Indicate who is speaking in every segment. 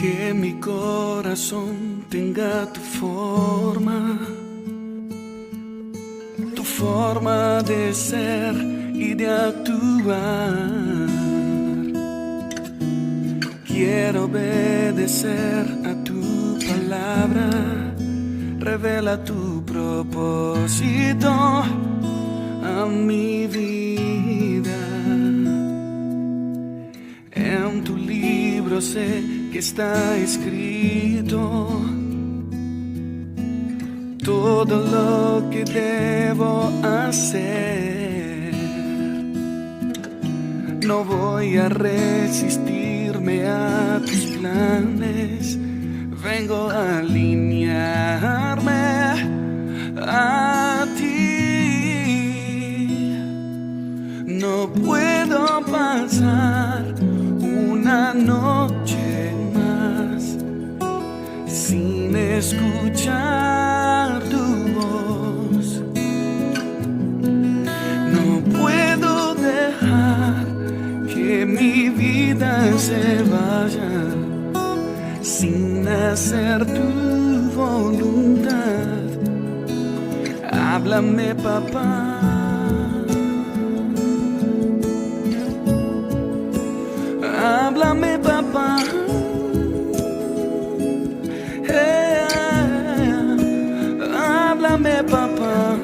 Speaker 1: Que mi corazón tenga tu forma de ser y de actuar. Quiero obedecer a tu palabra, revela tu propósito a mi vida. En tu libro sé que está escrito todo lo que debo hacer. No voy a resistirme a tus planes, vengo a alinearme a ti. No puedo pasar una noche más sin escuchar tu voz. No puedo dejar que mi vida se vaya sin hacer tu voluntad. Háblame, papá. Háblame, papá. Háblame, papá.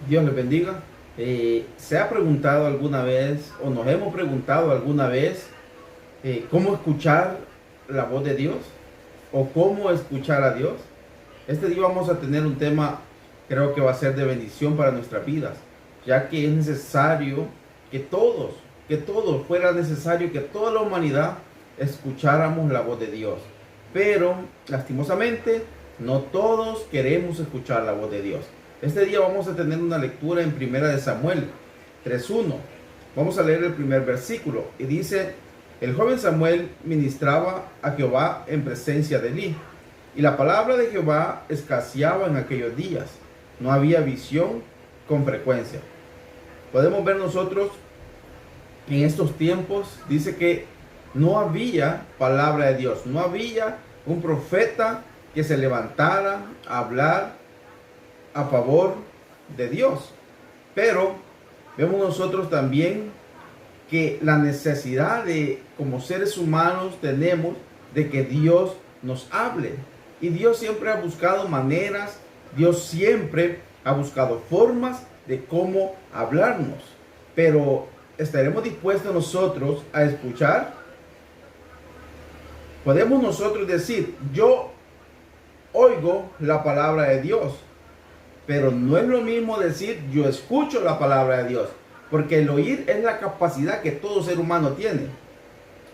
Speaker 2: Dios les bendiga. ¿Se ha preguntado alguna vez o nos hemos preguntado alguna vez cómo escuchar la voz de Dios o cómo escuchar a Dios? Este día vamos a tener un tema, creo que va a ser de bendición para nuestras vidas, ya que es necesario que todos, fuera necesario que toda la humanidad escucháramos la voz de Dios. Pero, lastimosamente, no todos queremos escuchar la voz de Dios. Este día vamos a tener una lectura en 1 Samuel 3:1. Vamos a leer el primer versículo y dice: el joven Samuel ministraba a Jehová en presencia de Elí, y la palabra de Jehová escaseaba en aquellos días. No había visión con frecuencia. Podemos ver nosotros en estos tiempos, dice que no había palabra de Dios, no había un profeta que se levantara a hablar a favor de Dios. Pero vemos nosotros también que la necesidad de, como seres humanos, tenemos de que Dios nos hable. Y Dios siempre ha buscado maneras, Dios siempre ha buscado formas de cómo hablarnos. Pero ¿estaremos dispuestos nosotros a escuchar? Podemos nosotros decir: yo oigo la palabra de Dios, pero no es lo mismo decir yo escucho la palabra de Dios, porque el oír es la capacidad que todo ser humano tiene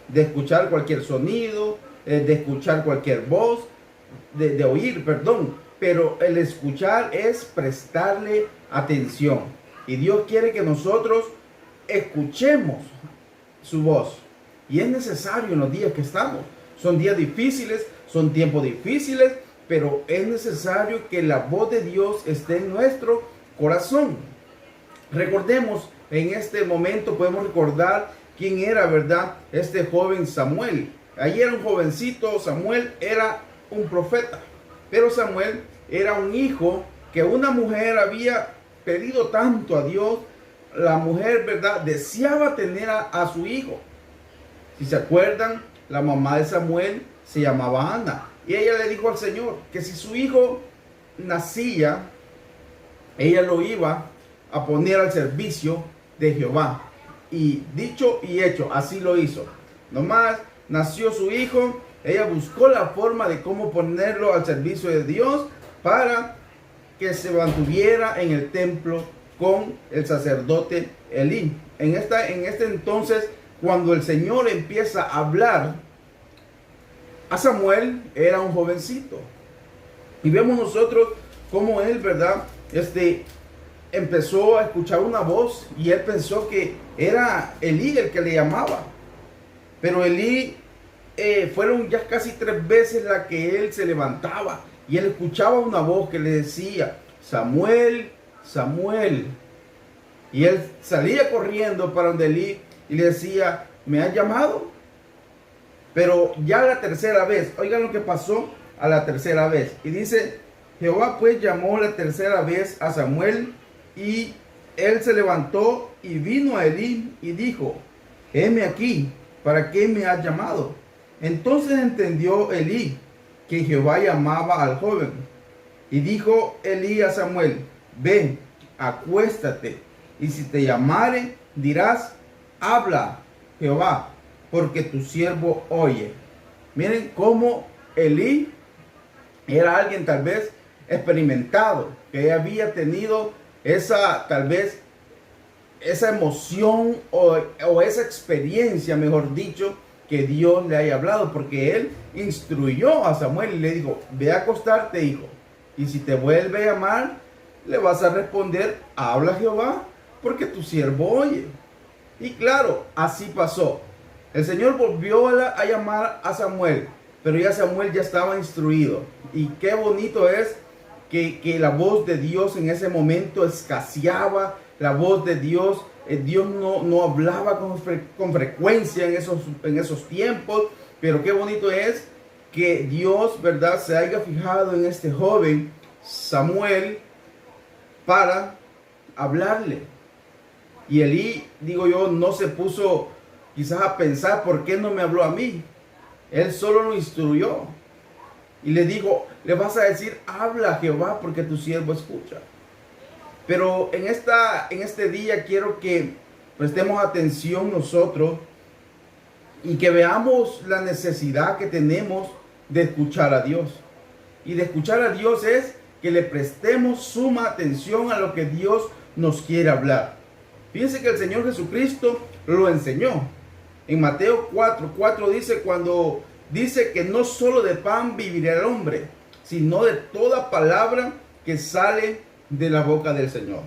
Speaker 2: de escuchar cualquier sonido, de escuchar cualquier voz, de oír, perdón. Pero el escuchar es prestarle atención, y Dios quiere que nosotros escuchemos su voz, y es necesario en los días que estamos. Son días difíciles, son tiempos difíciles, pero es necesario que la voz de Dios esté en nuestro corazón. Recordemos, en este momento podemos recordar quién era, ¿verdad? Este joven Samuel. Allí era un jovencito. Samuel era un profeta, pero Samuel era un hijo que una mujer había pedido tanto a Dios. La mujer, ¿verdad?, deseaba tener a su hijo. Si se acuerdan, la mamá de Samuel se llamaba Ana, y ella le dijo al Señor que si su hijo nacía, ella lo iba a poner al servicio de Jehová. Y dicho y hecho, así lo hizo. Nomás nació su hijo, ella buscó la forma de cómo ponerlo al servicio de Dios para que se mantuviera en el templo con el sacerdote Elí. En este entonces, cuando el Señor empieza a hablar a Samuel, era un jovencito. Y vemos nosotros cómo él, ¿verdad?, empezó a escuchar una voz, y él pensó que era Elí el que le llamaba. Pero Elí, fueron ya casi 3 veces la que él se levantaba, y él escuchaba una voz que le decía: Samuel, Samuel. Y él salía corriendo para donde Elí, y le decía, ¿me has llamado? Pero ya la tercera vez, oigan lo que pasó a la tercera vez. Y dice, Jehová pues llamó la tercera vez a Samuel, y él se levantó y vino a Elí y dijo, heme aquí, ¿para qué me has llamado? Entonces entendió Elí que Jehová llamaba al joven. Y dijo Elí a Samuel, ven, acuéstate, y si te llamare, dirás, habla Jehová, porque tu siervo oye. Miren cómo Elí era alguien tal vez experimentado, que había tenido esa, tal vez, esa emoción o esa experiencia, mejor dicho, que Dios le haya hablado, porque él instruyó a Samuel y le dijo, ve a acostarte, hijo, y si te vuelve a llamar, le vas a responder, habla Jehová, porque tu siervo oye. Y claro, así pasó. El Señor volvió a llamar a Samuel, pero ya Samuel ya estaba instruido. Y qué bonito es que la voz de Dios en ese momento escaseaba, la voz de Dios, Dios no hablaba con frecuencia en esos tiempos, pero qué bonito es que Dios, ¿verdad?, se haya fijado en este joven Samuel para hablarle. Y Elí, digo yo, no se puso quizás a pensar, ¿por qué no me habló a mí? Él solo lo instruyó. Y le dijo, le vas a decir, habla Jehová, porque tu siervo escucha. Pero en este día quiero que prestemos atención nosotros y que veamos la necesidad que tenemos de escuchar a Dios. Y de escuchar a Dios es que le prestemos suma atención a lo que Dios nos quiere hablar. Fíjense que el Señor Jesucristo lo enseñó. En Mateo 4:4 dice, cuando dice que no solo de pan vivirá el hombre, sino de toda palabra que sale de la boca del Señor.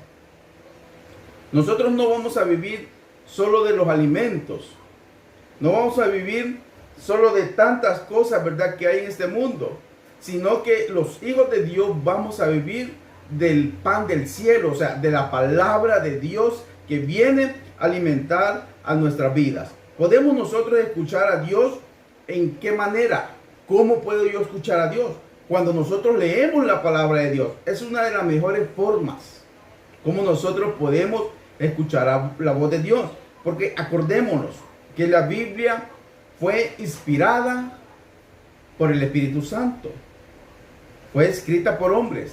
Speaker 2: Nosotros no vamos a vivir solo de los alimentos. No vamos a vivir solo de tantas cosas, ¿verdad?, que hay en este mundo, sino que los hijos de Dios vamos a vivir del pan del cielo, o sea, de la palabra de Dios que viene a alimentar a nuestras vidas. ¿Podemos nosotros escuchar a Dios? ¿En qué manera? ¿Cómo puedo yo escuchar a Dios? Cuando nosotros leemos la palabra de Dios. Es una de las mejores formas como nosotros podemos escuchar la voz de Dios. Porque acordémonos que la Biblia fue inspirada por el Espíritu Santo. Fue escrita por hombres,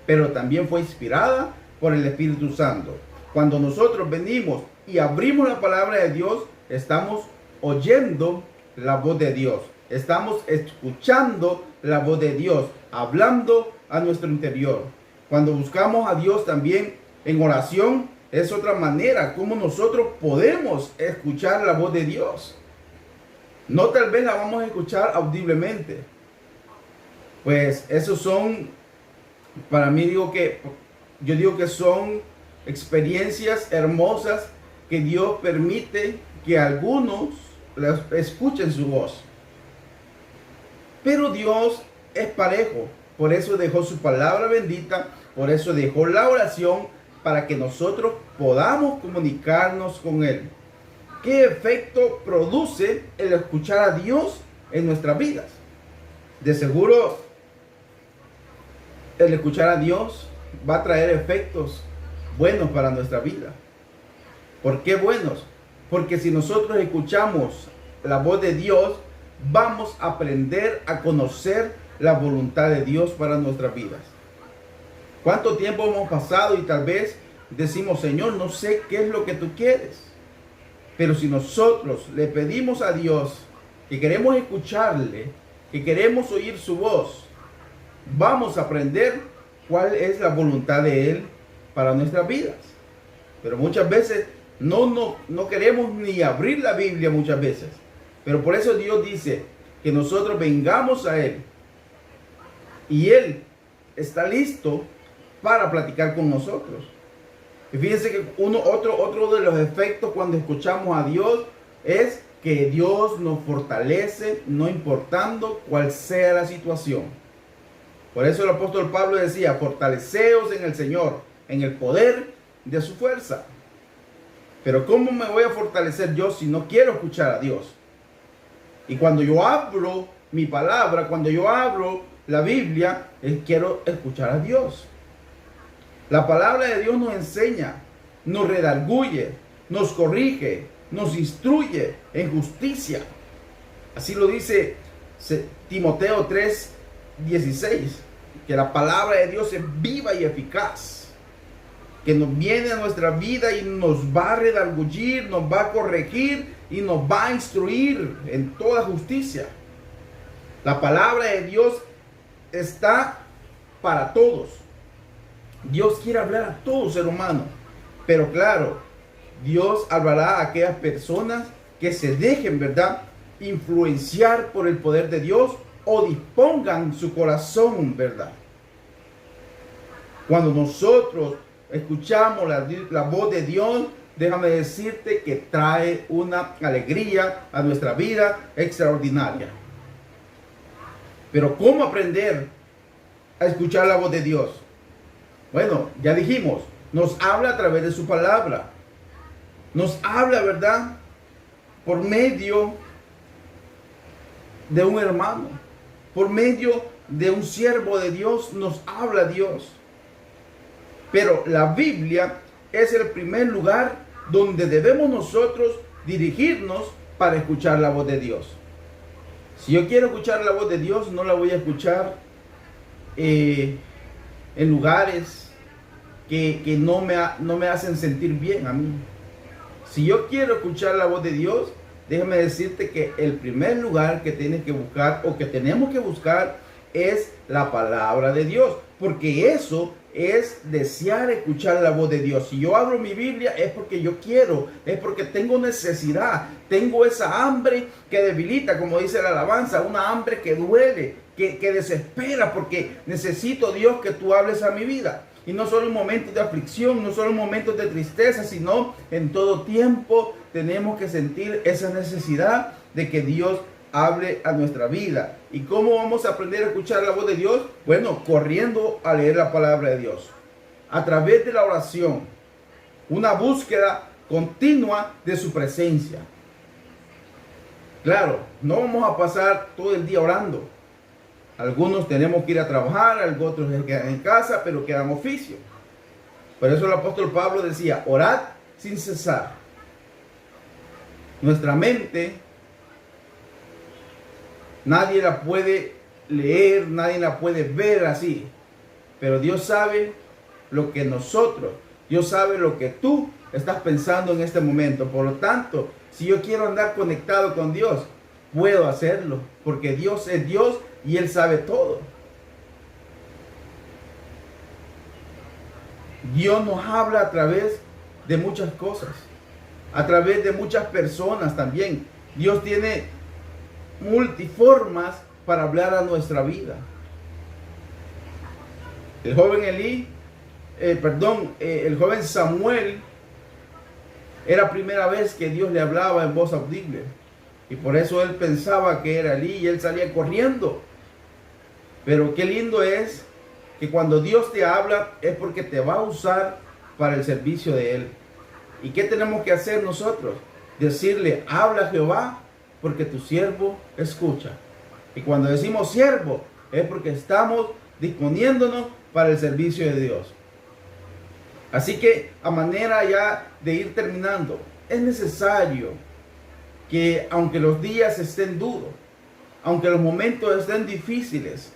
Speaker 2: pero también fue inspirada por el Espíritu Santo. Cuando nosotros venimos y abrimos la palabra de Dios, estamos oyendo la voz de Dios. Estamos escuchando la voz de Dios, hablando a nuestro interior. Cuando buscamos a Dios también en oración, es otra manera como nosotros podemos escuchar la voz de Dios. No tal vez la vamos a escuchar audiblemente. Pues esos son, para mí yo digo que son experiencias hermosas que Dios permite que algunos escuchen su voz. Pero Dios es parejo, por eso dejó su palabra bendita, por eso dejó la oración, para que nosotros podamos comunicarnos con Él. ¿Qué efecto produce el escuchar a Dios en nuestras vidas? De seguro, el escuchar a Dios va a traer efectos buenos para nuestra vida. ¿Por qué buenos? Porque si nosotros escuchamos la voz de Dios, vamos a aprender a conocer la voluntad de Dios para nuestras vidas. ¿Cuánto tiempo hemos pasado y tal vez decimos, Señor, no sé qué es lo que tú quieres? Pero si nosotros le pedimos a Dios que queremos escucharle, que queremos oír su voz, vamos a aprender cuál es la voluntad de Él para nuestras vidas. Pero muchas veces no queremos ni abrir la Biblia muchas veces. Pero por eso Dios dice que nosotros vengamos a Él. Y Él está listo para platicar con nosotros. Y fíjense que otro de los efectos cuando escuchamos a Dios es que Dios nos fortalece, no importando cuál sea la situación. Por eso el apóstol Pablo decía, fortaleceos en el Señor, en el poder de su fuerza. Pero ¿cómo me voy a fortalecer yo si no quiero escuchar a Dios? Y cuando yo abro mi palabra, cuando yo abro la Biblia, quiero escuchar a Dios. La palabra de Dios nos enseña, nos redarguye, nos corrige, nos instruye en justicia. Así lo dice Timoteo 3:16, que la palabra de Dios es viva y eficaz, que nos viene a nuestra vida y nos va a redarguir, nos va a corregir y nos va a instruir en toda justicia. La palabra de Dios está para todos. Dios quiere hablar a todo ser humano, pero claro, Dios hablará a aquellas personas que se dejen, ¿verdad?, influenciar por el poder de Dios o dispongan su corazón, ¿verdad? Cuando nosotros escuchamos la voz de Dios, déjame decirte que trae una alegría a nuestra vida extraordinaria. Pero ¿cómo aprender a escuchar la voz de Dios? Bueno, ya dijimos, nos habla a través de su palabra. Nos habla, ¿verdad?, por medio de un hermano, por medio de un siervo de Dios, nos habla Dios. Pero la Biblia es el primer lugar donde debemos nosotros dirigirnos para escuchar la voz de Dios. Si yo quiero escuchar la voz de Dios, no la voy a escuchar en lugares que no me hacen sentir bien a mí. Si yo quiero escuchar la voz de Dios, déjame decirte que el primer lugar que tienes que buscar o que tenemos que buscar es la palabra de Dios, porque eso es desear escuchar la voz de Dios. Si yo abro mi Biblia es porque yo quiero, es porque tengo necesidad, tengo esa hambre que debilita, como dice la alabanza, una hambre que duele, que desespera, porque necesito, Dios, que tú hables a mi vida. Y no solo en momentos de aflicción, no solo en momentos de tristeza, sino en todo tiempo tenemos que sentir esa necesidad de que Dios hable a nuestra vida. ¿Y cómo vamos a aprender a escuchar la voz de Dios? Bueno, corriendo a leer la palabra de Dios. A través de la oración. Una búsqueda continua de su presencia. Claro, no vamos a pasar todo el día orando. Algunos tenemos que ir a trabajar, otros se quedan en casa, pero quedan oficio. Por eso el apóstol Pablo decía, orad sin cesar. Nuestra mente, nadie la puede leer, nadie la puede ver así. Pero Dios sabe lo que nosotros, Dios sabe lo que tú estás pensando en este momento. Por lo tanto, si yo quiero andar conectado con Dios, puedo hacerlo, porque Dios es Dios y Él sabe todo. Dios nos habla a través de muchas cosas, a través de muchas personas también. Dios tiene multiformas para hablar a nuestra vida. El joven el joven Samuel, era la primera vez que Dios le hablaba en voz audible. Y por eso él pensaba que era Elí y él salía corriendo. Pero qué lindo es que cuando Dios te habla es porque te va a usar para el servicio de Él. ¿Y qué tenemos que hacer nosotros? Decirle, habla Jehová, porque tu siervo escucha. Y cuando decimos siervo, es porque estamos disponiéndonos para el servicio de Dios. Así que a manera ya de ir terminando, es necesario que aunque los días estén duros, aunque los momentos estén difíciles,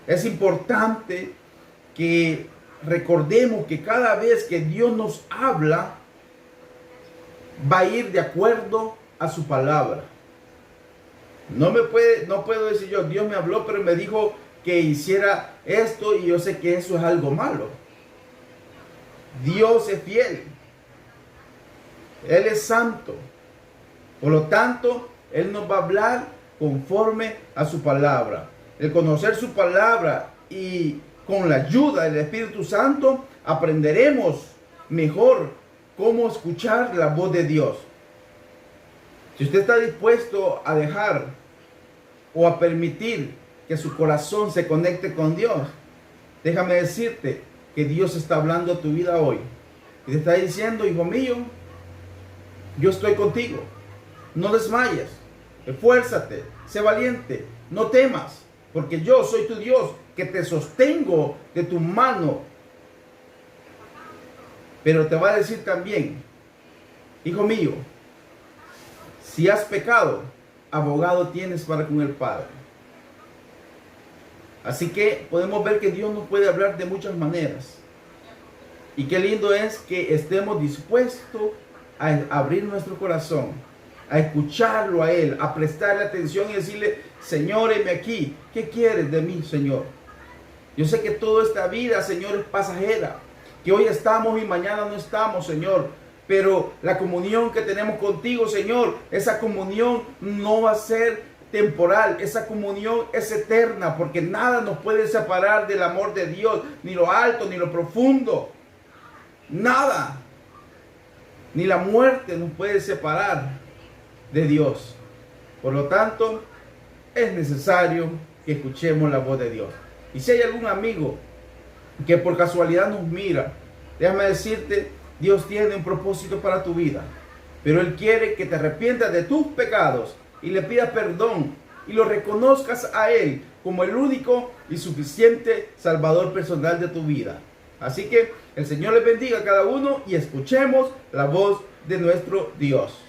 Speaker 2: es importante que recordemos que cada vez que Dios nos habla, va a ir de acuerdo a su palabra. No puedo decir yo, Dios me habló, pero me dijo que hiciera esto y yo sé que eso es algo malo. Dios es fiel. Él es santo. Por lo tanto, Él nos va a hablar conforme a su palabra. El conocer su palabra y con la ayuda del Espíritu Santo aprenderemos mejor cómo escuchar la voz de Dios. Si usted está dispuesto a dejar o a permitir que su corazón se conecte con Dios, déjame decirte que Dios está hablando a tu vida hoy. Y te está diciendo, hijo mío, Yo estoy contigo. No desmayes. Esfuérzate. Sé valiente. No temas. Porque yo soy tu Dios, que te sostengo de tu mano. Pero te va a decir también, hijo mío, si has pecado, abogado tienes para con el Padre. Así que podemos ver que Dios nos puede hablar de muchas maneras. Y qué lindo es que estemos dispuestos a abrir nuestro corazón, a escucharlo a Él, a prestarle atención y decirle, Señor, heme aquí, ¿qué quieres de mí, Señor? Yo sé que toda esta vida, Señor, es pasajera, que hoy estamos y mañana no estamos, Señor, pero la comunión que tenemos contigo, Señor, esa comunión no va a ser temporal, esa comunión es eterna, porque nada nos puede separar del amor de Dios, ni lo alto, ni lo profundo, nada, ni la muerte nos puede separar de Dios. Por lo tanto, es necesario que escuchemos la voz de Dios. Y si hay algún amigo que por casualidad nos mira, déjame decirte, Dios tiene un propósito para tu vida, pero Él quiere que te arrepientas de tus pecados y le pidas perdón y lo reconozcas a Él como el único y suficiente Salvador personal de tu vida. Así que el Señor les bendiga a cada uno y escuchemos la voz de nuestro Dios.